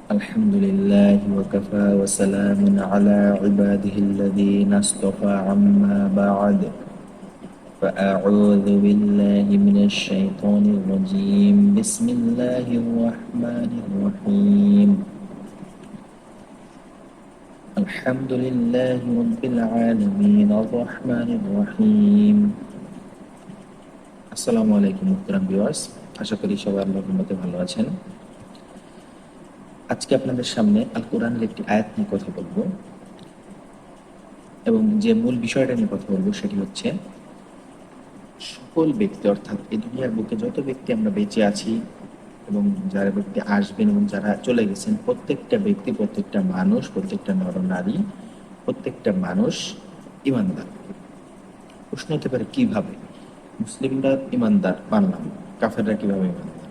الحمد لله وكفى وسلام على عباده الذين اصطفى عما بعد فأعوذ بالله من الشيطان الرجيم بسم الله الرحمن الرحيم الحمد لله رب العالمين الرحمن الرحيم আসসালামু আলাইকুম মুহতারাম ভিউয়ার্স, আশা করি সবাই আল্লাহর রহমতে ভালো আছেন। আজকে আপনাদের সামনে আল কোরআনের একটি আয়াত নিয়ে কথা বলবো এবং যে মূল বিষয়টা নিয়ে কথা বলবো সেটি হচ্ছে সকল ব্যক্তি, অর্থাৎ এই দুনিয়ার বুকে যত ব্যক্তি আমরা বেঁচে আছি এবং যারা ব্যক্তি আসবেন এবং যারা চলে গেছেন, প্রত্যেকটা ব্যক্তি, প্রত্যেকটা মানুষ, প্রত্যেকটা নর নারী, প্রত্যেকটা মানুষ ইমানদার। প্রশ্ন হতে পারে কিভাবে মুসলিমরা ইমানদার মানলাম, কাফেররা কিভাবে ইমানদার,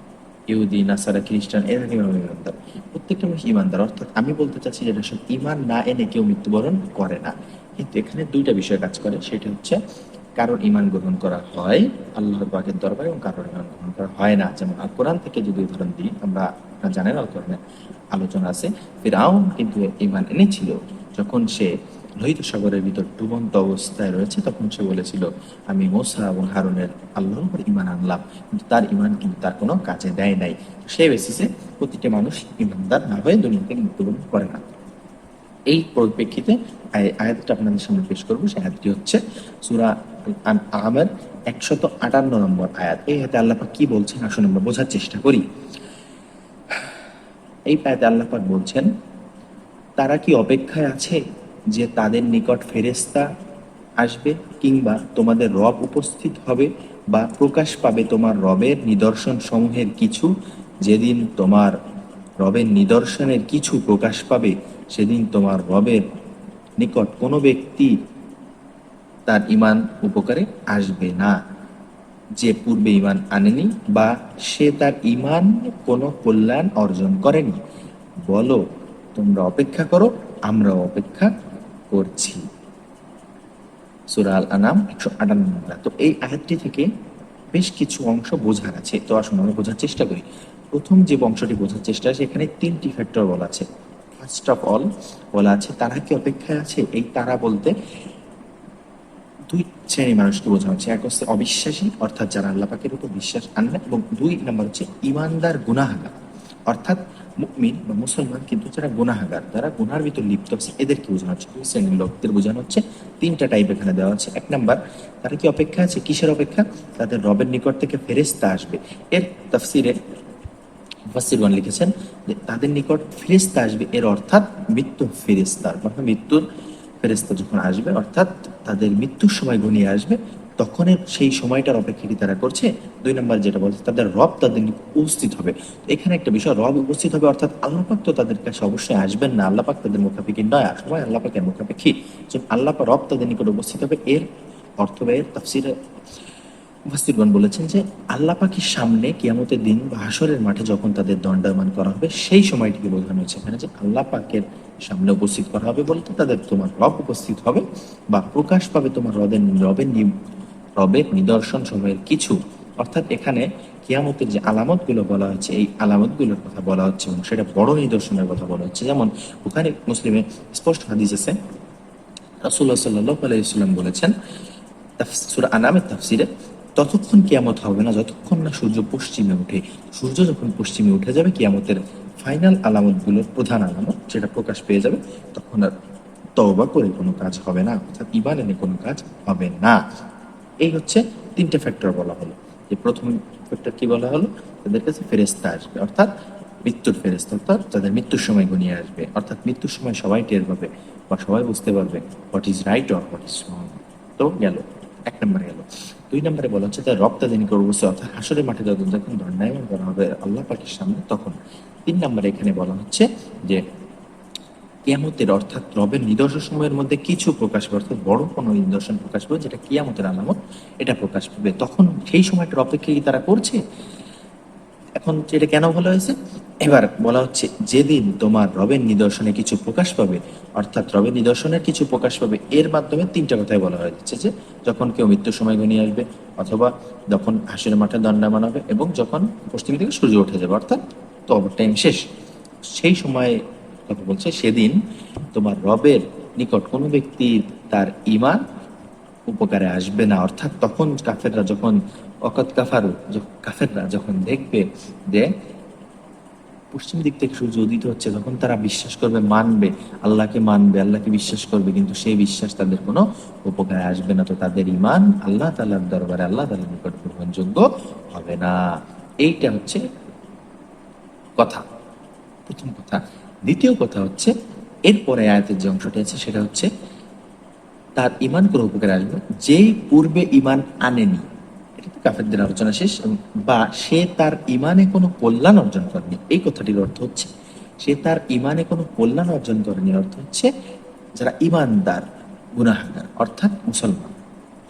ইহুদি নাসারা খ্রিস্টান এরা কিভাবে ইমানদার? প্রত্যেকটা মানুষ ইমানদার, অর্থাৎ আমি বলতে চাচ্ছি যেটা সব ইমান না এনে কেউ মৃত্যুবরণ করে না। কিন্তু এখানে দুইটা বিষয় কাজ করে, সেটা হচ্ছে কারোর ইমান গ্রহণ করা হয় আল্লাহর পাকের দরবারে এবং কারোর ইমান গ্রহণ করা হয় না। যেমন আল কোরআন থেকে যদি উদাহরণ দিই, আপনারা জানেন আল কোরআনে আলোচনা আছে ফিরআউন কিন্তু ইমান এনেছিল যখন সে লোহিত সাগরের ভিতর ডুবন্ত অবস্থায় রয়েছে, তখন সে বলেছিল আমি মুসা এবং হারুনের আল্লাহর উপর ইমান আনলাম, কিন্তু তার ইমান কিন্তু তার কোনো কাজে দেয় নাই। সেই বেসিসে প্রতিটা মানুষ ইমানদার না হয়ে দুনিয়া থেকে মৃত্যুবরণ করে না। এই পরিপ্রেক্ষিতে আয়াতটা আপনাদের সামনে পেশ করবো। সেই আয়াতটি হচ্ছে সূরা আমের 158 নম্বর আয়াত। এই আয়াতে আল্লাহ পাক কি বলছেন আসুন আমরা বোঝার চেষ্টা করি। এই আয়াতে আল্লাহ পাক বলছেন, তারা কি অপেক্ষায় আছে যে তাদের নিকট ফেরেশতা আসবে কিংবা তোমাদের রব উপস্থিত হবে বা প্রকাশ পাবে তোমার রবের নিদর্শন সমূহের কিছু? যেদিন তোমার রবের নিদর্শনের কিছু প্রকাশ পাবে সেদিন তোমার রবের নিকট কোনো ব্যক্তি তার ইমান উপকারে আসবে না যে পূর্বে ইমান আনেনি বা সে তার ইমান কোনো কল্যাণ অর্জন করেনি। বলো তোমরা অপেক্ষা করো, আমরা অপেক্ষা করছি। সূরা আল আনাম 158। তো এই আয়াতটি থেকে বেশ কিছু অংশ বোঝার আছে, তো আসুন আমরা বোঝার চেষ্টা করি। প্রথম যে অংশটি বোঝার চেষ্টা আছে, এখানে তিনটি ফ্যাক্টর বলা আছে। ফার্স্ট অফ অল বলা আছে তারা কি অপেক্ষায় আছে। এই তারা বলতে দুই শ্রেণীর মানুষকে বোঝানো হচ্ছে। এক হচ্ছে অবিশ্বাসী, অর্থাৎ যারা আল্লাহ পাকের উপর বিশ্বাস আনে না, এবং দুই নম্বর হচ্ছে ইমানদার গুনাহগার, অর্থাৎ মুমিন বা মুসলমান কিন্তু যারা গুনাহগার, যারা গুনার ভিতর লিপ্ত আছে, এদেরকে বোঝানো হচ্ছে। দুই শ্রেণীর লোকদের বোঝানো হচ্ছে। তিনটা টাইপ এখানে দেওয়া আছে। এক নাম্বার, তারা কি অপেক্ষা আছে, কিসের অপেক্ষা? তাদের রবের নিকট থেকে ফেরেশতা আসবে। এর তাফসিরে মুফাসসিরগণ লিখেছেন যে তাদের নিকট ফেরেশতা আসবে, এর অর্থাৎ মৃত্যুর ফেরেশতা, মানে মৃত্যুর ফেরেশতা যখন আসবে, অর্থাৎ তাদের মৃত্যুর সময় ঘনিয়ে আসবে, তখন সেই সময়টার অপেক্ষাটি তারা করছে। দুই নম্বর যেটা বলছে, তাদের রব তাদের নিকট উপস্থিত হবে। এখানে একটা বিষয়, রব উপস্থিত হবে অর্থাৎ আল্লাহ পাক তো তাদের কাছে অবশ্যই আসবেন না, আল্লাহ পাক তাদের মুখাপেক্ষী নয়, সবাই আল্লাহ পাকের মুখাপেক্ষী। আল্লাহ পাক রব তাদের নিকট উপস্থিত হবে, এর অর্থ ব্যয়ের তাফসিরে মুফাসসিরগণ বলেছেন যে আল্লাহ পাকের সামনে কিয়ামতের দিন বা হাসরের মাঠে যখন তাদের দণ্ডায়মান করা হবে, সেই সময়টিকে বোঝানো হয়েছে এখানে, যে আল্লাহ পাকের সামনে উপস্থিত করা হবে বলতে তাদের তোমার রব উপস্থিত হবে বা প্রকাশ পাবে তোমার রবের নিদর্শন সময়ের কিছু। অর্থাৎ এখানে কিয়ামতের যে আলামতগুলো বলা হচ্ছে, এই আলামতগুলোর কথা বলা হচ্ছে এবং সেটা বড় নিদর্শনের কথা বলা হচ্ছে। যেমন বুখারী মুসলিমে স্পষ্ট হাদিস আছে, রাসূলুল্লাহ সাল্লাল্লাহু আলাইহি ওয়াসাল্লাম বলেছেন সূরা আনামের তাফসিরে, ততক্ষণ কিয়ামত হবে না যতক্ষণ না সূর্য পশ্চিমে ওঠে। সূর্য যখন পশ্চিমে উঠে যাবে, কিয়ামতের ফাইনাল আলামতগুলোর প্রধান আলামত সেটা প্রকাশ পেয়ে যাবে, তখন আর তওবা করে কোনো কাজ হবে না, অর্থাৎ ঈমান এনে কোনো কাজ হবে না। এই হচ্ছে তিনটে ফ্যাক্টর বলা হলো। যে প্রথম ফ্যাক্টর কি বলা হলো, তাদের কাছে ফেরেশতা আসবে, অর্থাৎ মৃত্যুর ফেরেশতা, অর্থাৎ তাদের মৃত্যুর সময় ঘনিয়ে আসবে, অর্থাৎ মৃত্যুর সময় সবাই টের পাবে বা সবাই বুঝতে পারবে what is right or what is wrong. তো গেল, এক নম্বরে গেল। দুই নম্বরে বলা হচ্ছে তার রব তাদের নিকট উপস্থিত, অর্থাৎ হাসরের মাঠে যখন দণ্ডায়মান করা হবে আল্লাহ পাকের সামনে, তখন। তিন নম্বরে এখানে বলা হচ্ছে যে কিয়ামতের, অর্থাৎ রবের নিদর্শন সময়ের মধ্যে কিছু প্রকাশ পাবে, অর্থাৎ বড় কোনো নিদর্শন প্রকাশ পাবে যেটা কিয়ামতের আলামত, এটা প্রকাশ পাবে। তখন সেই সময়টার অপেক্ষা কি তারা করছে? এখন এটা কেন বলা হয়েছে? এবার বলা হচ্ছে যেদিন তোমার রবের নিদর্শনে কিছু প্রকাশ পাবে, অর্থাৎ রবের নিদর্শনের কিছু প্রকাশ পাবে, এর মাধ্যমে তিনটা কথাই বলা হয়েছে, যে যখন কেউ মৃত্যুর সময় ঘনিয়ে আসবে, অথবা যখন হাসির মাঠে দণ্ডায়মান হবে, এবং যখন পশ্চিম দিকে সূর্য উঠে যাবে, অর্থাৎ তো টাইম শেষ। সেই সময় কথা বলছে, সেদিন তোমার রবের নিকট কোনো ব্যক্তি তার ঈমান উপকারে আসবে না। অর্থাৎ তখন কাফেররা যখন কাফেররা যখন দেখবে যে পশ্চিম দিক থেকে সূর্য উদিত হচ্ছে, তখন তারা বিশ্বাস করবে, মানবে, আল্লাহকে বিশ্বাস করবে, কিন্তু সেই বিশ্বাস তাদের কোনো উপকারে আসবে না। তো তাদের ঈমান আল্লাহ তাআলার দরবারে, আল্লাহ তাআলার নিকট গ্রহণযোগ্য হবে না। এইটা হচ্ছে কথা, প্রথম কথা। দ্বিতীয় কথা হচ্ছে, এরপরে আয়াতের যে অংশটি আছে সেটা হচ্ছে তার ঈমান কোনো উপকারে আসবে যেই পূর্বে ঈমান আনেনি। এটা তো কাফেরদের আলোচনা শেষ। বা সে তার ঈমানে কোনো কল্যাণ অর্জন করেনি, এই কথাটির অর্থ হচ্ছে সে তার ঈমানে কোনো কল্যাণ অর্জন করেনি অর্থ হচ্ছে যারা ঈমানদার গুনাহগার, অর্থাৎ মুসলমান,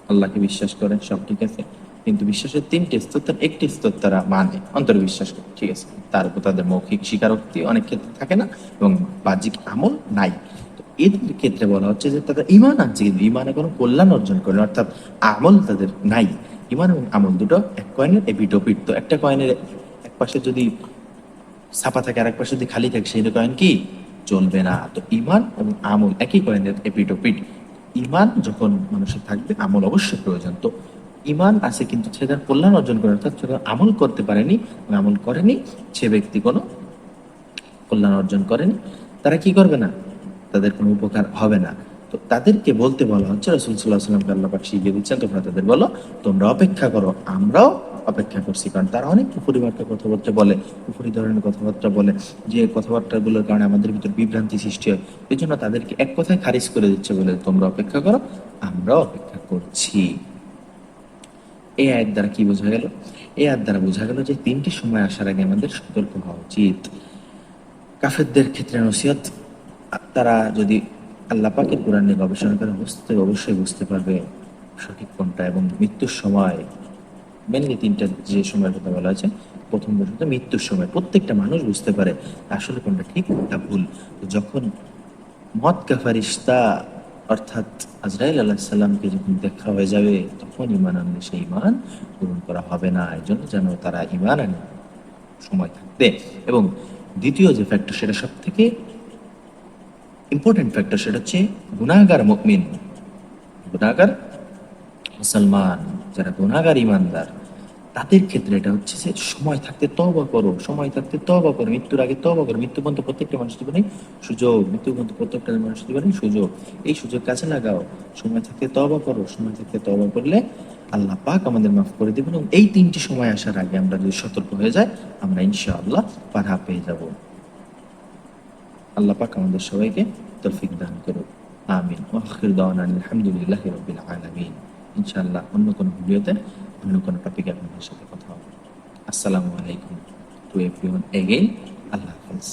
আল্লাহকে বিশ্বাস করে, সব ঠিক আছে, কিন্তু বিশ্বাসের তিনটি স্তর, তার একটি স্তর তারা মানে, অন্তরে বিশ্বাস করে, ঠিক আছে, তার উপর তাদের মৌখিক স্বীকারোক্তি অনেক ক্ষেত্রে থাকে না, এবং বাহ্যিক আমল নাই। তো এদের ক্ষেত্রে বলা হচ্ছে যে তাদের ঈমান আছে কিন্তু ঈমানে কোনো কল্যাণ অর্জন করে, অর্থাৎ আমল তাদের নাই। ঈমান এবং আমল দুটো এক কয়েনের এপিঠ ওপিঠ। তো একটা কয়েনের এক পাশে যদি ছাপা থাকে আর এক পাশে যদি খালি থাকে, সেই কয়েন কি চলবে না। তো ঈমান এবং আমল একই কয়েনের এপিঠ ওপিঠ। ঈমান যখন মানুষের থাকবে, আমল অবশ্যই প্রয়োজন। তো ঈমান আছে কিন্তু সে তার কল্যাণ অর্জন করে, অর্থাৎ সে আমল করতে পারেনি, আমল করেনি, সে ব্যক্তি কোনো কল্যাণ অর্জন করেনি, তারা কি করবে না, তাদের কোনো উপকার হবে না। তো তাদেরকে বলতে বলা হচ্ছে, রাসূল সাল্লাল্লাহু আলাইহি ওয়াসাল্লামকে আল্লাহ পাক শিখিয়ে দিচ্ছেন, তোমরা তাদের বলো তোমরা অপেক্ষা করো, আমরাও অপেক্ষা করছি। কারণ তারা অনেক কুফরি মার্কা কথাবার্তা বলে, কুফরি ধরনের কথাবার্তা বলে, যে কথাবার্তাগুলোর কারণে আমাদের ভিতর বিভ্রান্তি সৃষ্টি হয়। এই জন্য তাদেরকে এক কথায় খারিজ করে দিচ্ছে, বলে তোমরা অপেক্ষা করো, আমরাও অপেক্ষা করছি। এই আয়াত দ্বারা কি বোঝা গেল? এই আয়াত দ্বারা বোঝা গেল যে তিনটি সময় আসার আগে আমাদের সতর্ক হওয়া উচিত। কাফেরদের ক্ষেত্রে নসিহত, তারা যদি আল্লাহ পাকের কোরআন নিয়ে গবেষণা করে অবশ্যই বুঝতে পারবে সঠিক কোনটা। এবং মৃত্যুর সময়, মেনলি তিনটা যে সময়ের কথা বলা হয়েছে, প্রথম বছর মৃত্যুর সময় প্রত্যেকটা মানুষ বুঝতে পারে আসলে কোনটা ঠিক কোনটা ভুল। তো যখন মত কা ফারিস্তা অর্থাৎ আজরাইল আলাইহিস সালামকে যখন দেখা হয়ে যাবে, তখন ঈমান আনলে সেই ঈমান পূরণ করা হবে না। এই জন্য যেন তারা ঈমান আনে সময় থাকতে। এবং দ্বিতীয় যে ফ্যাক্টর, সেটা সব থেকে ইম্পর্টেন্ট ফ্যাক্টর, সেটা হচ্ছে গুনাহগার মুমিন, গুনাহগার মুসলমান, যারা গুনাহগার ইমানদার, তাদের ক্ষেত্রে এটা হচ্ছে যে সময় থাকতে তওবা করো, সময় থাকতে তওবা করো, মৃত্যুর আগে তওবা করো। মৃত্যু পর্যন্ত প্রত্যেকটা মানুষের জীবনে সুযোগ, মৃত্যু পর্যন্ত প্রত্যেকটা মানুষের জীবনে সুযোগ, এই সুযোগ কাজে লাগাও। সময় থাকতে তওবা করো, সময় থাকতে তওবা করলে আল্লাহ পাক আমাদের মাফ করে দেবেন। এবং এই তিনটি সময় আসার আগে আমরা যদি সতর্ক হয়ে যাই, আমরা ইনশাআল্লাহ পার পেয়ে যাব। আল্লাহ পাক আমাদের সবাইকে তৌফিক দান করুন, আমিন। ওয়া আখিরু দাওয়ানা আলহামদুলিল্লাহি রাব্বিল আলামিন। ইনশাআল্লাহ অন্য কোনো ভিডিওতে অন্য কোনো টপিকে আপনাদের সাথে কথা হবে। আসসালামু আলাইকুম টু এভরিওয়ান এগেইন। আল্লাহ হাফেজ।